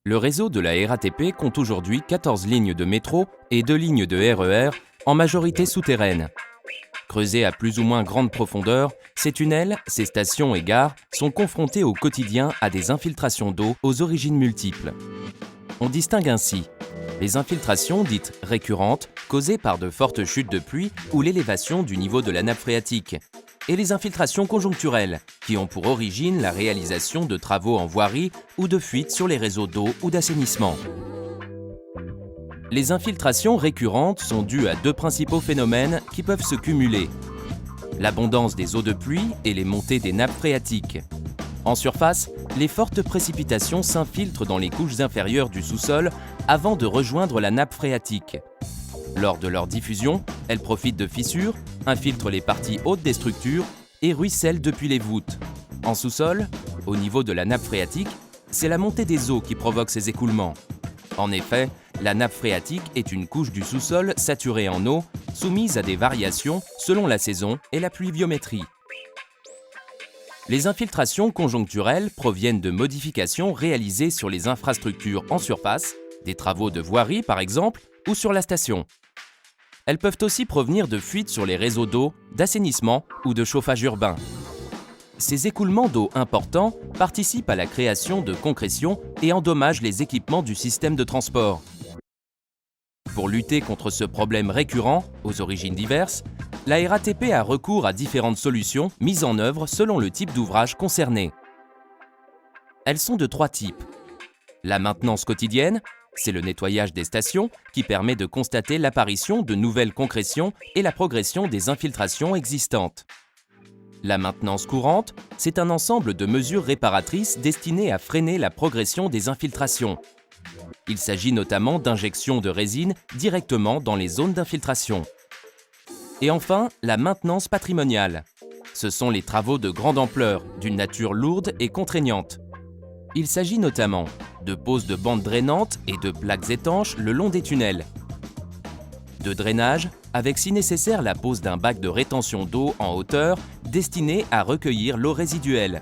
Le réseau de la RATP compte aujourd'hui 14 lignes de métro et 2 lignes de RER, en majorité souterraines. Creusés à plus ou moins grande profondeur, ces tunnels, ces stations et gares sont confrontés au quotidien à des infiltrations d'eau aux origines multiples. On distingue ainsi les infiltrations dites récurrentes, causées par de fortes chutes de pluie ou l'élévation du niveau de la nappe phréatique, et les infiltrations conjoncturelles, qui ont pour origine la réalisation de travaux en voirie ou de fuites sur les réseaux d'eau ou d'assainissement. Les infiltrations récurrentes sont dues à deux principaux phénomènes qui peuvent se cumuler: l'abondance des eaux de pluie et les montées des nappes phréatiques. En surface, les fortes précipitations s'infiltrent dans les couches inférieures du sous-sol avant de rejoindre la nappe phréatique. Lors de leur diffusion, elles profitent de fissures, infiltrent les parties hautes des structures et ruissellent depuis les voûtes. En sous-sol, au niveau de la nappe phréatique, c'est la montée des eaux qui provoque ces écoulements. En effet, la nappe phréatique est une couche du sous-sol saturée en eau, soumise à des variations selon la saison et la pluviométrie. Les infiltrations conjoncturelles proviennent de modifications réalisées sur les infrastructures en surface, des travaux de voirie par exemple, ou sur la station. Elles peuvent aussi provenir de fuites sur les réseaux d'eau, d'assainissement ou de chauffage urbain. Ces écoulements d'eau importants participent à la création de concrétions et endommagent les équipements du système de transport. Pour lutter contre ce problème récurrent, aux origines diverses, la RATP a recours à différentes solutions mises en œuvre selon le type d'ouvrage concerné. Elles sont de trois types. La maintenance quotidienne, c'est le nettoyage des stations qui permet de constater l'apparition de nouvelles concrétions et la progression des infiltrations existantes. La maintenance courante, c'est un ensemble de mesures réparatrices destinées à freiner la progression des infiltrations. Il s'agit notamment d'injections de résine directement dans les zones d'infiltration. Et enfin, la maintenance patrimoniale. Ce sont les travaux de grande ampleur, d'une nature lourde et contraignante. Il s'agit notamment de pose de bandes drainantes et de plaques étanches le long des tunnels, de drainage, avec si nécessaire la pose d'un bac de rétention d'eau en hauteur destiné à recueillir l'eau résiduelle.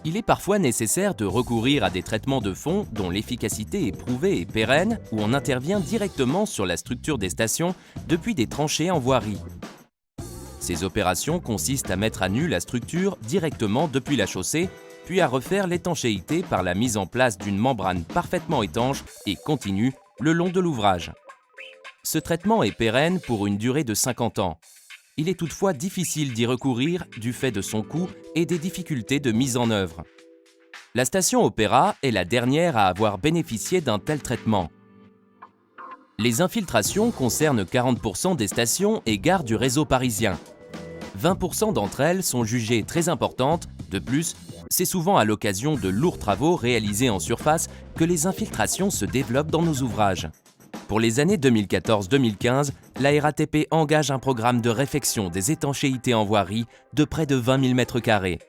Il est parfois nécessaire de recourir à des traitements de fond dont l'efficacité est prouvée et pérenne, où on intervient directement sur la structure des stations depuis des tranchées en voirie. Ces opérations consistent à mettre à nu la structure directement depuis la chaussée, puis à refaire l'étanchéité par la mise en place d'une membrane parfaitement étanche et continue le long de l'ouvrage. Ce traitement est pérenne pour une durée de 50 ans. Il est toutefois difficile d'y recourir du fait de son coût et des difficultés de mise en œuvre. La station Opéra est la dernière à avoir bénéficié d'un tel traitement. Les infiltrations concernent 40% des stations et gares du réseau parisien. 20% d'entre elles sont jugées très importantes. De plus, c'est souvent à l'occasion de lourds travaux réalisés en surface que les infiltrations se développent dans nos ouvrages. Pour les années 2014-2015, la RATP engage un programme de réfection des étanchéités en voirie de près de 20 000 m².